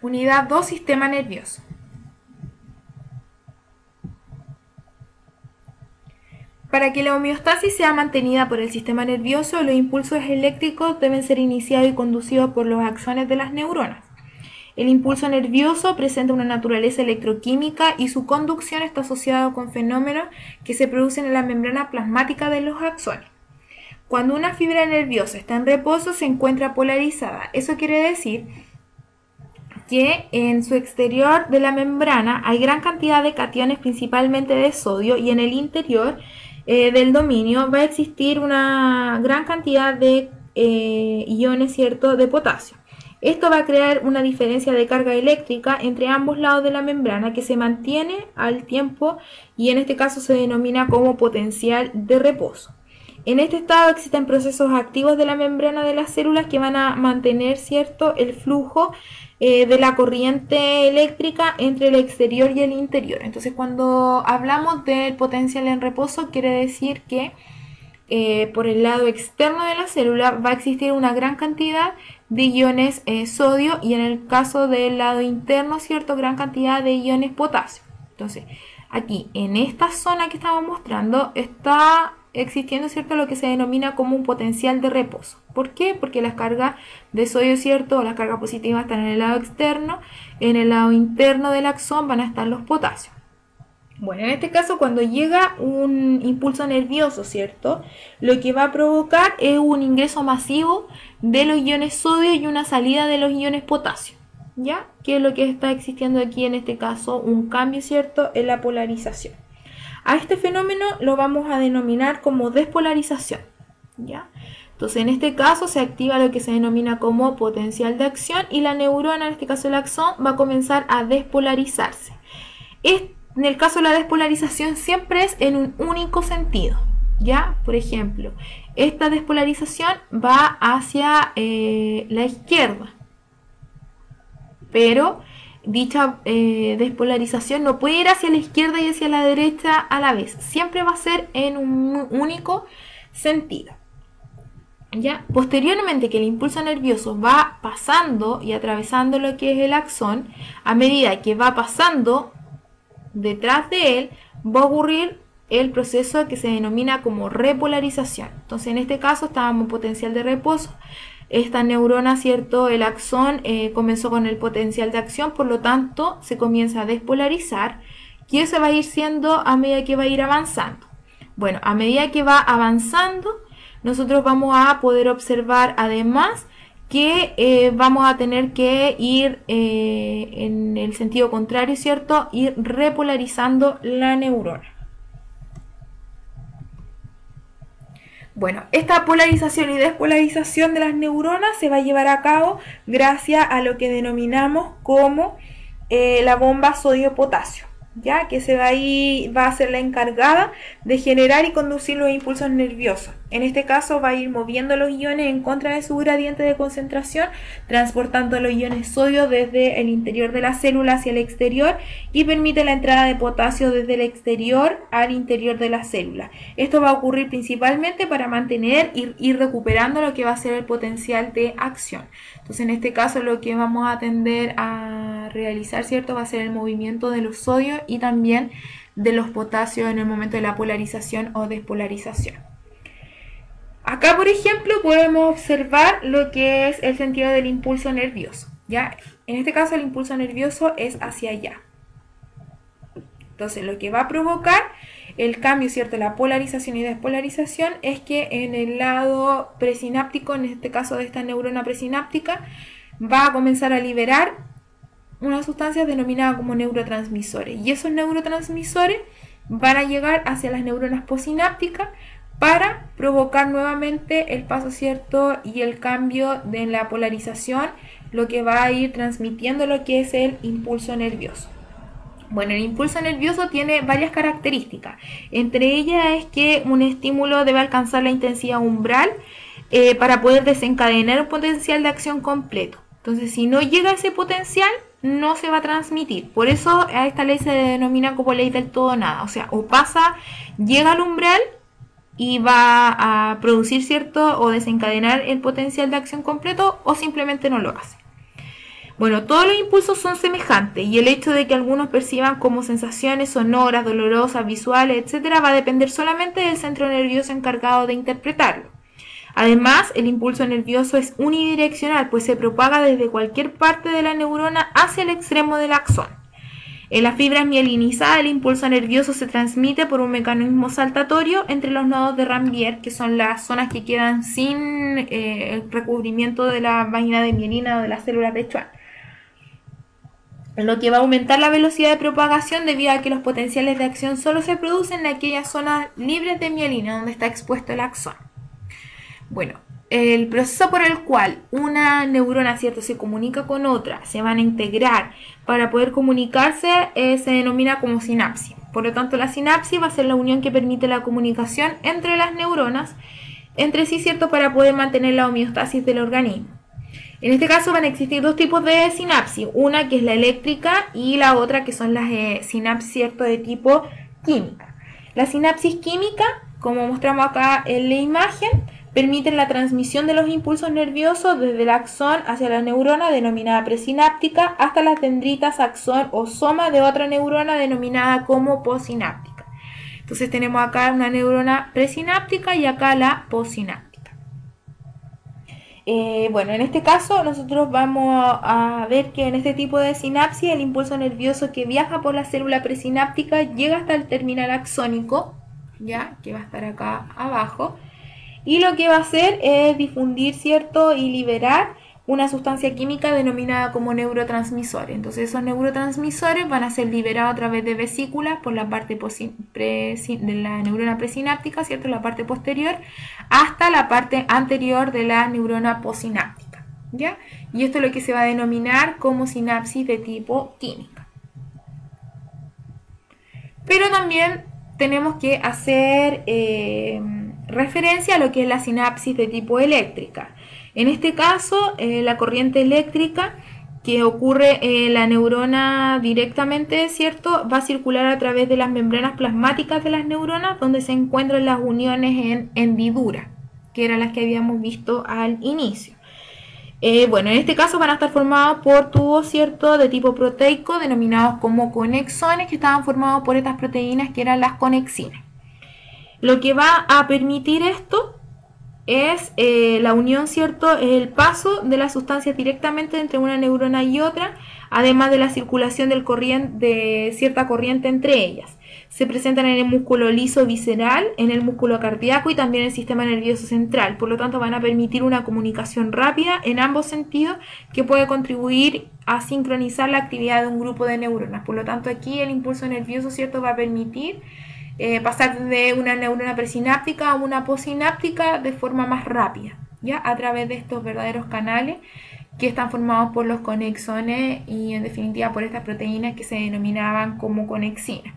Unidad 2, sistema nervioso. Para que la homeostasis sea mantenida por el sistema nervioso, los impulsos eléctricos deben ser iniciados y conducidos por los axones de las neuronas. El impulso nervioso presenta una naturaleza electroquímica y su conducción está asociada con fenómenos que se producen en la membrana plasmática de los axones. Cuando una fibra nerviosa está en reposo, se encuentra polarizada. Eso quiere decir que en su exterior de la membrana hay gran cantidad de cationes, principalmente de sodio, y en el interior del dominio va a existir una gran cantidad de iones, ¿cierto?, de potasio. Esto va a crear una diferencia de carga eléctrica entre ambos lados de la membrana que se mantiene al tiempo y en este caso se denomina como potencial de reposo. En este estado existen procesos activos de la membrana de las células que van a mantener, ¿cierto?, el flujo de la corriente eléctrica entre el exterior y el interior. Entonces, cuando hablamos del potencial en reposo, quiere decir que por el lado externo de la célula va a existir una gran cantidad de iones sodio y en el caso del lado interno, ¿cierto?, gran cantidad de iones potasio. Entonces, aquí en esta zona que estamos mostrando está existiendo, ¿cierto?, lo que se denomina como un potencial de reposo. ¿Por qué? Porque las cargas de sodio, ¿cierto?, o las cargas positivas están en el lado externo, en el lado interno del axón van a estar los potasios. Bueno, en este caso cuando llega un impulso nervioso, ¿cierto?, lo que va a provocar es un ingreso masivo de los iones sodio y una salida de los iones potasio, ¿ya? ¿Qué es lo que está existiendo aquí en este caso? Un cambio, ¿cierto?, en la polarización. A este fenómeno lo vamos a denominar como despolarización, ¿ya? Entonces, en este caso se activa lo que se denomina como potencial de acción y la neurona, en este caso el axón, va a comenzar a despolarizarse. En el caso de la despolarización siempre es en un único sentido, ¿ya? Por ejemplo, esta despolarización va hacia la izquierda, pero dicha despolarización no puede ir hacia la izquierda y hacia la derecha a la vez. Siempre va a ser en un único sentido, ¿ya? Posteriormente que el impulso nervioso va pasando y atravesando lo que es el axón, a medida que va pasando detrás de él va a ocurrir el proceso que se denomina como repolarización. Entonces, en este caso estábamos en potencial de reposo. Esta neurona, ¿cierto?, el axón comenzó con el potencial de acción, por lo tanto se comienza a despolarizar y eso va a ir siendo a medida que va a ir avanzando. Bueno, a medida que va avanzando, nosotros vamos a poder observar además que vamos a tener que ir en el sentido contrario, ¿cierto?, ir repolarizando la neurona. Bueno, esta polarización y despolarización de las neuronas se va a llevar a cabo gracias a lo que denominamos como la bomba sodio-potasio, ya que va a ser la encargada de generar y conducir los impulsos nerviosos. En este caso va a ir moviendo los iones en contra de su gradiente de concentración, transportando los iones sodio desde el interior de la célula hacia el exterior y permite la entrada de potasio desde el exterior al interior de la célula. Esto va a ocurrir principalmente para mantener y ir recuperando lo que va a ser el potencial de acción. Entonces, en este caso lo que vamos a tender a realizar, ¿cierto?, va a ser el movimiento de los sodios y también de los potasios en el momento de la polarización o despolarización. Acá, por ejemplo, podemos observar lo que es el sentido del impulso nervioso, ¿ya? En este caso el impulso nervioso es hacia allá. Entonces, lo que va a provocar el cambio, ¿cierto?, la polarización y despolarización es que en el lado presináptico, en este caso de esta neurona presináptica, va a comenzar a liberar una sustancia denominada como neurotransmisores. Y esos neurotransmisores van a llegar hacia las neuronas posinápticas para provocar nuevamente el paso, ¿cierto?, y el cambio de la polarización, lo que va a ir transmitiendo lo que es el impulso nervioso. Bueno, el impulso nervioso tiene varias características. Entre ellas es que un estímulo debe alcanzar la intensidad umbral para poder desencadenar un potencial de acción completo. Entonces, si no llega a ese potencial, no se va a transmitir. Por eso a esta ley se denomina como ley del todo o nada. O sea, o llega al umbral y va a producir, ¿cierto?, o desencadenar el potencial de acción completo, o simplemente no lo hace. Bueno, todos los impulsos son semejantes y el hecho de que algunos perciban como sensaciones sonoras, dolorosas, visuales, etc., va a depender solamente del centro nervioso encargado de interpretarlo. Además, el impulso nervioso es unidireccional, pues se propaga desde cualquier parte de la neurona hacia el extremo del axón. En las fibras mielinizadas, el impulso nervioso se transmite por un mecanismo saltatorio entre los nodos de Ranvier, que son las zonas que quedan sin el recubrimiento de la vaina de mielina o de las células de Schwann, lo que va a aumentar la velocidad de propagación debido a que los potenciales de acción solo se producen en aquellas zonas libres de mielina donde está expuesto el axón. Bueno, el proceso por el cual una neurona, ¿cierto?, se comunica con otra, se van a integrar para poder comunicarse, se denomina como sinapsis. Por lo tanto, la sinapsis va a ser la unión que permite la comunicación entre las neuronas entre sí, ¿cierto?, para poder mantener la homeostasis del organismo. En este caso van a existir dos tipos de sinapsis, una que es la eléctrica y la otra que son las sinapsis, ¿cierto?, de tipo química. La sinapsis química, como mostramos acá en la imagen, permiten la transmisión de los impulsos nerviosos desde el axón hacia la neurona denominada presináptica hasta las dendritas, axón o soma de otra neurona denominada como posináptica. Entonces tenemos acá una neurona presináptica y acá la posináptica. Bueno, en este caso nosotros vamos a ver que en este tipo de sinapsis el impulso nervioso que viaja por la célula presináptica llega hasta el terminal axónico, ya que va a estar acá abajo. Y lo que va a hacer es difundir, ¿cierto?, y liberar una sustancia química denominada como neurotransmisores. Entonces esos neurotransmisores van a ser liberados a través de vesículas por la parte de la neurona presináptica, ¿cierto?, la parte posterior, hasta la parte anterior de la neurona posináptica, ¿ya? Y esto es lo que se va a denominar como sinapsis de tipo química. Pero también tenemos que hacer referencia a lo que es la sinapsis de tipo eléctrica. En este caso, la corriente eléctrica que ocurre en la neurona directamente, ¿cierto?, va a circular a través de las membranas plasmáticas de las neuronas, donde se encuentran las uniones en hendidura, que eran las que habíamos visto al inicio. Bueno, en este caso van a estar formados por tubos, ¿cierto?, de tipo proteico, denominados como conexones, que estaban formados por estas proteínas que eran las conexinas. Lo que va a permitir esto es la unión, ¿cierto?, el paso de las sustancias directamente entre una neurona y otra, además de la circulación de cierta corriente entre ellas. Se presentan en el músculo liso visceral, en el músculo cardíaco y también en el sistema nervioso central. Por lo tanto, van a permitir una comunicación rápida en ambos sentidos que puede contribuir a sincronizar la actividad de un grupo de neuronas. Por lo tanto, aquí el impulso nervioso, ¿cierto?, va a permitir pasar de una neurona presináptica a una posináptica de forma más rápida, ¿ya?, a través de estos verdaderos canales que están formados por los conexones y en definitiva por estas proteínas que se denominaban como conexinas.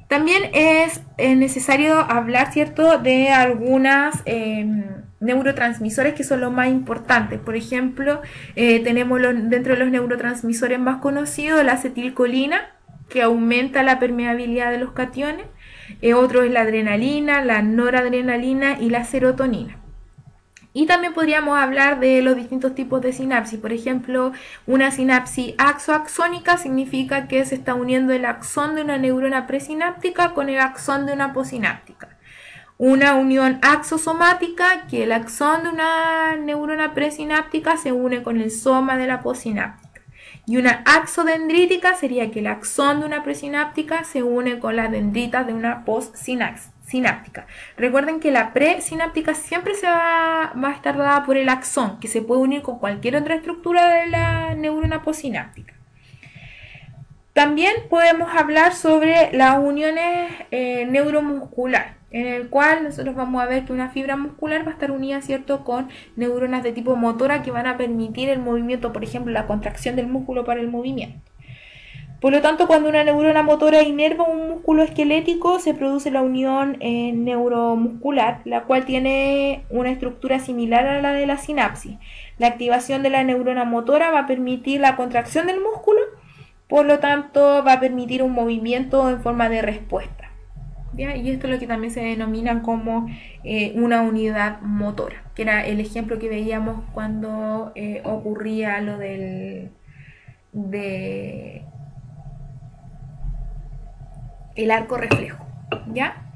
También es necesario hablar, ¿cierto?, de algunas neurotransmisores que son los más importantes. Por ejemplo, tenemos dentro de los neurotransmisores más conocidos la acetilcolina, que aumenta la permeabilidad de los cationes. Otro es la adrenalina, la noradrenalina y la serotonina. Y también podríamos hablar de los distintos tipos de sinapsis. Por ejemplo, una sinapsis axoaxónica significa que se está uniendo el axón de una neurona presináptica con el axón de una posináptica. Una unión axosomática, que el axón de una neurona presináptica se une con el soma de la posináptica. Y una axodendrítica sería que el axón de una presináptica se une con las dendritas de una postsináptica. Recuerden que la presináptica siempre va a estar dada por el axón, que se puede unir con cualquier otra estructura de la neurona posináptica. También podemos hablar sobre las uniones neuromuscular, en el cual nosotros vamos a ver que una fibra muscular va a estar unida, ¿cierto?, con neuronas de tipo motora que van a permitir el movimiento, por ejemplo, la contracción del músculo para el movimiento. Por lo tanto, cuando una neurona motora inerva un músculo esquelético, se produce la unión neuromuscular, la cual tiene una estructura similar a la de la sinapsis. La activación de la neurona motora va a permitir la contracción del músculo, por lo tanto, va a permitir un movimiento en forma de respuesta. ¿ya? Y esto es lo que también se denomina como una unidad motora, que era el ejemplo que veíamos cuando ocurría lo de el arco reflejo, ¿ya?